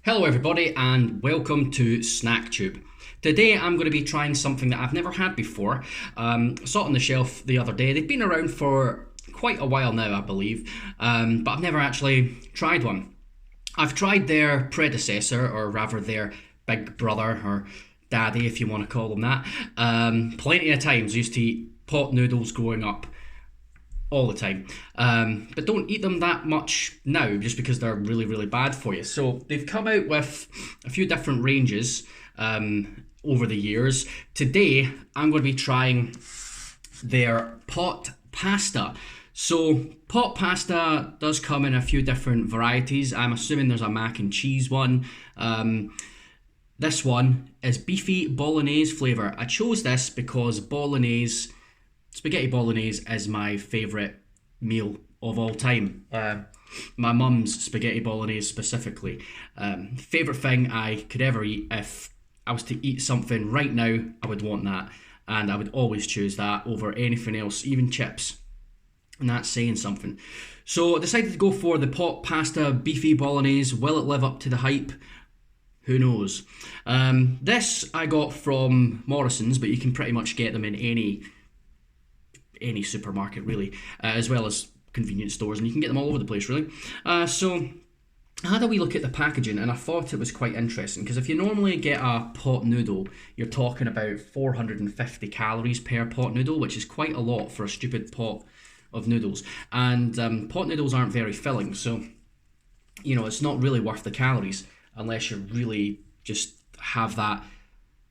Hello everybody and welcome to SnackTube. Today I'm going to be trying something that I've never had before. I saw it on the shelf the other day. They've been around for quite a while now, I believe, but I've never actually tried one. I've tried their predecessor, or rather their big brother or daddy if you want to call them that, plenty of times. I used to eat pot noodles growing up all the time, but don't eat them that much now just because they're really bad for you. So they've come out with a few different ranges over the years. Today I'm going to be trying their pot pasta. So pot pasta does come in a few different varieties. I'm assuming there's a mac and cheese one. This one is Beefy Bolognese flavour. I chose this because spaghetti bolognese is my favourite meal of all time. My mum's spaghetti bolognese specifically. Favourite thing I could ever eat. If I was to eat something right now, I would want that. And I would always choose that over anything else, even chips. And that's saying something. So I decided to go for the pot pasta beefy bolognese. Will it live up to the hype? Who knows? This I got from Morrison's, but you can pretty much get them in any supermarket really, as well as convenience stores, and you can get them all over the place really. So I had a wee look at the packaging and I thought it was quite interesting, because if you normally get a pot noodle, you're talking about 450 calories per pot noodle, which is quite a lot for a stupid pot of noodles. And pot noodles aren't very filling, so you know it's not really worth the calories unless you really just have that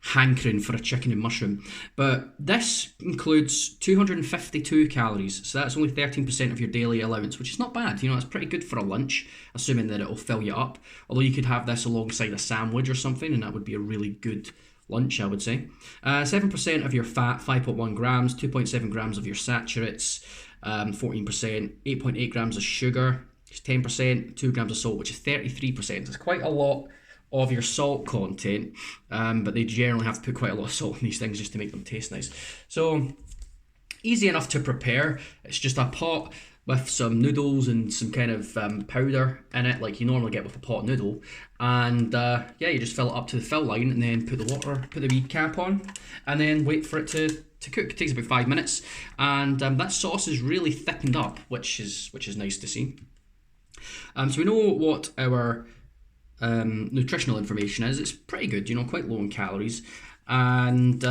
hankering for a chicken and mushroom. But this includes 252 calories, so that's only 13% of your daily allowance, which is not bad. You know, it's pretty good for a lunch, assuming that it'll fill you up. Although you could have this alongside a sandwich or something, and that would be a really good lunch, I would say. 7% of your fat, 5.1 grams, 2.7 grams of your saturates, 14%, 8.8 grams of sugar, 10%, 2 grams of salt, which is 33%. It's quite a lot of your salt content, but they generally have to put quite a lot of salt in these things just to make them taste nice. So easy enough to prepare. It's just a pot with some noodles and some kind of powder in it, like you normally get with a pot noodle. And yeah, you just fill it up to the fill line and then put the wee cap on, and then wait for it to cook. It takes about 5 minutes, and that sauce is really thickened up, which is nice to see. So we know what our nutritional information is. It's pretty good, you know, quite low in calories. And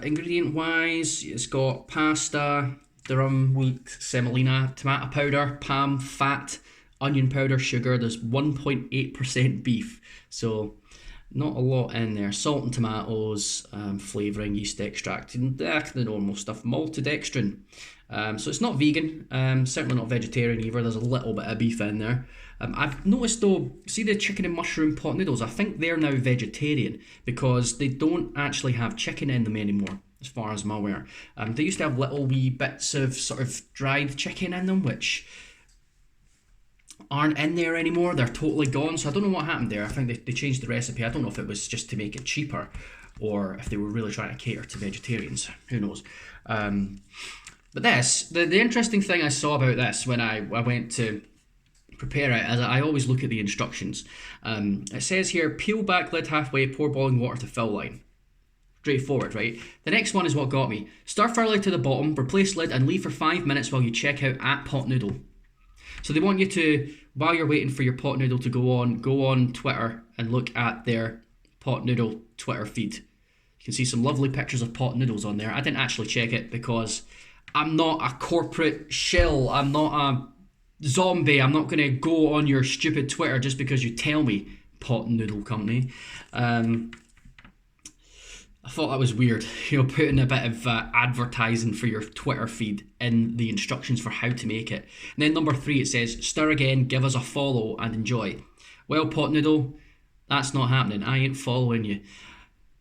ingredient wise, it's got pasta, durum, wheat, semolina, tomato powder, palm fat, onion powder, sugar. There's 1.8% beef, so not a lot in there. Salt and tomatoes, flavouring, yeast extract, and the normal stuff. Maltodextrin. So it's not vegan, certainly not vegetarian either. There's a little bit of beef in there. I've noticed though, see the chicken and mushroom pot noodles, I think they're now vegetarian because they don't actually have chicken in them anymore, as far as I'm aware. They used to have little wee bits of sort of dried chicken in them, which aren't in there anymore. They're totally gone, so I don't know what happened there. I think they changed the recipe. I don't know if it was just to make it cheaper or if they were really trying to cater to vegetarians. Who knows? But this, the interesting thing I saw about this when I went to prepare it, as I always look at the instructions. It says here, peel back lid halfway, pour boiling water to fill line. Straightforward, right? The next one is what got me. Stir thoroughly to the bottom, replace lid and leave for 5 minutes while you check out at pot noodle. So they want you to, while you're waiting for your pot noodle to go on Twitter and look at their pot noodle Twitter feed. You can see some lovely pictures of pot noodles on there. I didn't actually check it because I'm not a corporate shill. I'm not a zombie. I'm not going to go on your stupid Twitter just because you tell me, pot noodle company. I thought that was weird, you know, putting a bit of advertising for your Twitter feed in the instructions for how to make it. And then number 3, it says, stir again, give us a follow and enjoy. Well, pot noodle, that's not happening. I ain't following you.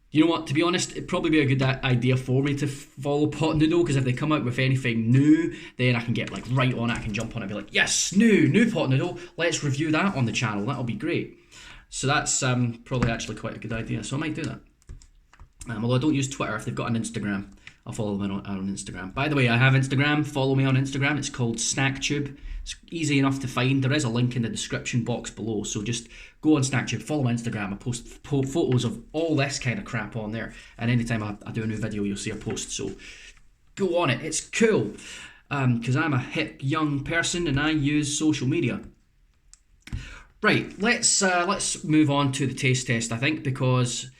You know what, to be honest, it'd probably be a good idea for me to follow pot noodle, because if they come out with anything new, then I can get like right on it. I can jump on it and be like, yes, new pot noodle, let's review that on the channel. That'll be great. So that's probably actually quite a good idea, so I might do that. Although I don't use Twitter. If they've got an Instagram, I'll follow them on Instagram. By the way, I have Instagram. Follow me on Instagram. It's called SnackTube. It's easy enough to find. There is a link in the description box below. So just go on SnackTube, follow my Instagram. I post photos of all this kind of crap on there. And anytime I do a new video, you'll see a post. So go on it. It's cool. Because I'm a hip young person and I use social media. Right, let's move on to the taste test, I think, because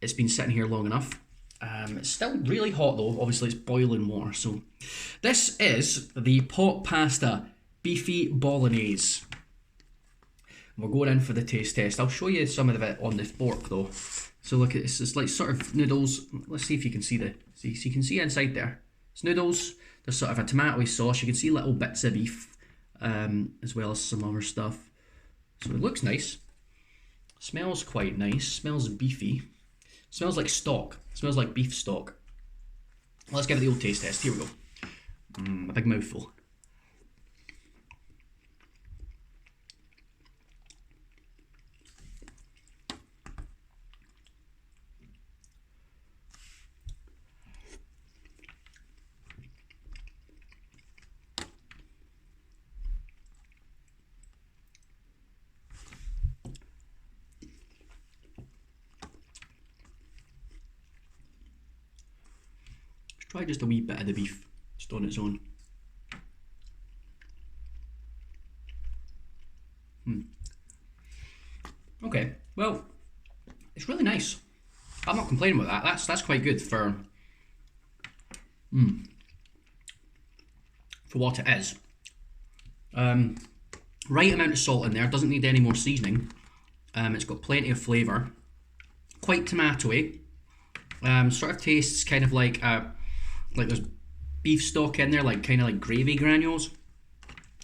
it's been sitting here long enough. It's still really hot though, obviously it's boiling water. So this is the pot pasta Beefy Bolognese. We're going in for the taste test. I'll show you some of it on the fork though. So look at this, it's like sort of noodles. Let's see if you can see so you can see inside there. It's noodles, there's sort of a tomatoey sauce, you can see little bits of beef, as well as some other stuff. So it looks nice, smells quite nice, smells beefy, smells like stock, smells like beef stock. Let's give it the old taste test, here we go. A big mouthful. Try just a wee bit of the beef, just on its own. Okay, well, it's really nice. I'm not complaining about that. That's quite good for what it is. Right amount of salt in there. Doesn't need any more seasoning. It's got plenty of flavour. Quite tomatoey. Sort of tastes kind of like there's beef stock in there, kind of like gravy granules,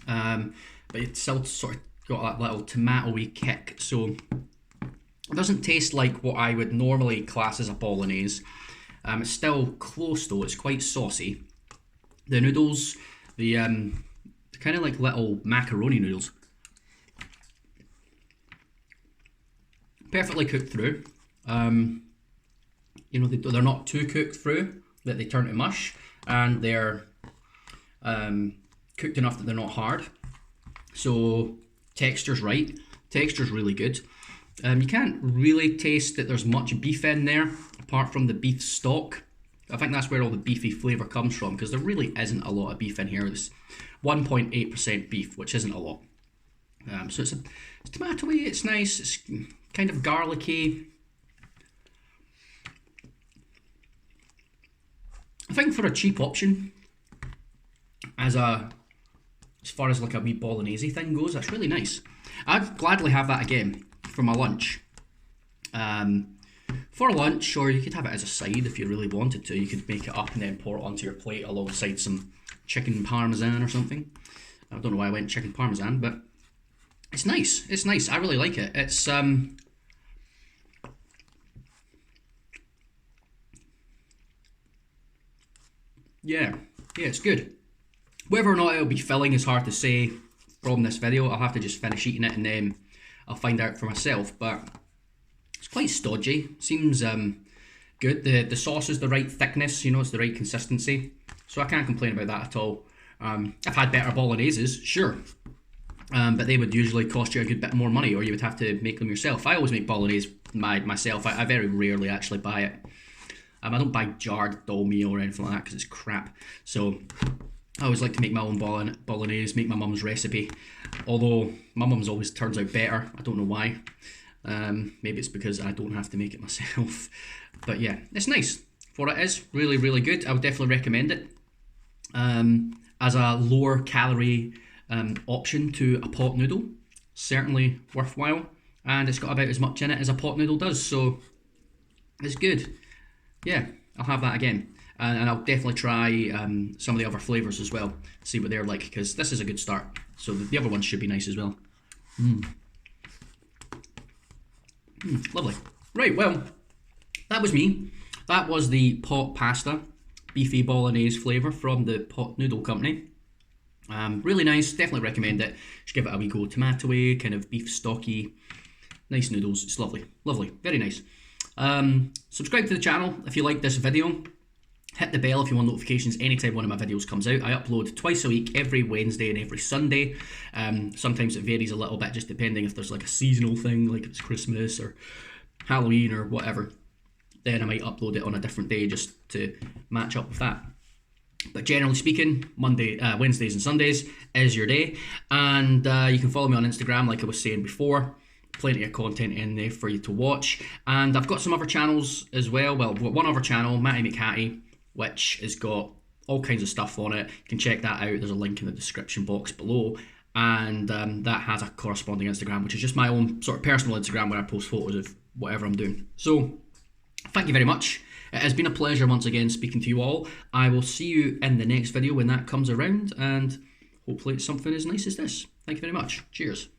but it's still sort of got that little tomatoey kick, so it doesn't taste like what I would normally class as a bolognese. It's still close though, it's quite saucy. The noodles, the kind of like little macaroni noodles, perfectly cooked through. You know, they're not too cooked through that they turn to mush, and they're cooked enough that they're not hard. So texture's right, texture's really good. You can't really taste that there's much beef in there apart from the beef stock. I think that's where all the beefy flavour comes from, because there really isn't a lot of beef in here. It's 1.8% beef, which isn't a lot. So it's tomatoey, it's nice, it's kind of garlicky. I think for a cheap option, as far as like a wee bolognese thing goes, that's really nice. I'd gladly have that again for my lunch. For lunch, or you could have it as a side if you really wanted to. You could make it up and then pour it onto your plate alongside some chicken parmesan or something. I don't know why I went chicken parmesan, but it's nice. It's nice. I really like it. It's yeah, it's good. Whether or not it'll be filling is hard to say from this video. I'll have to just finish eating it and then I'll find out for myself, but it's quite stodgy. Seems good. The sauce is the right thickness, you know, it's the right consistency. So I can't complain about that at all. I've had better bologneses, sure. But they would usually cost you a good bit more money, or you would have to make them yourself. I always make bolognese myself. I very rarely actually buy it. I don't buy jarred dal meal or anything like that because it's crap. So I always like to make my own bolognese, make my mum's recipe. Although my mum's always turns out better. I don't know why. Maybe it's because I don't have to make it myself. But yeah, it's nice. For what it is, really, really good. I would definitely recommend it. As a lower calorie option to a pot noodle. Certainly worthwhile. And it's got about as much in it as a pot noodle does. So it's good. Yeah, I'll have that again. And I'll definitely try some of the other flavours as well, see what they're like, because this is a good start. So the other ones should be nice as well. Lovely. Right, well, that was me. That was the pot pasta, beefy bolognese flavour from the Pot Noodle Company. Really nice, definitely recommend it. Just give it a wee go. Tomatoey, kind of beef stocky, nice noodles. It's lovely, lovely, very nice. Subscribe to the channel if you like this video. Hit the bell if you want notifications anytime one of my videos comes out. I upload twice a week, every Wednesday and every Sunday. Sometimes it varies a little bit just depending if there's like a seasonal thing, like if it's Christmas or Halloween or whatever. Then I might upload it on a different day just to match up with that. But generally speaking, Wednesdays and Sundays is your day. And you can follow me on Instagram like I was saying before. Plenty of content in there for you to watch. And I've got some other channels as well. Well, I've got one other channel, Matty McHattie, which has got all kinds of stuff on it. You can check that out. There's a link in the description box below. And that has a corresponding Instagram, which is just my own sort of personal Instagram where I post photos of whatever I'm doing. So, thank you very much. It has been a pleasure once again speaking to you all. I will see you in the next video when that comes around. And hopefully it's something as nice as this. Thank you very much. Cheers.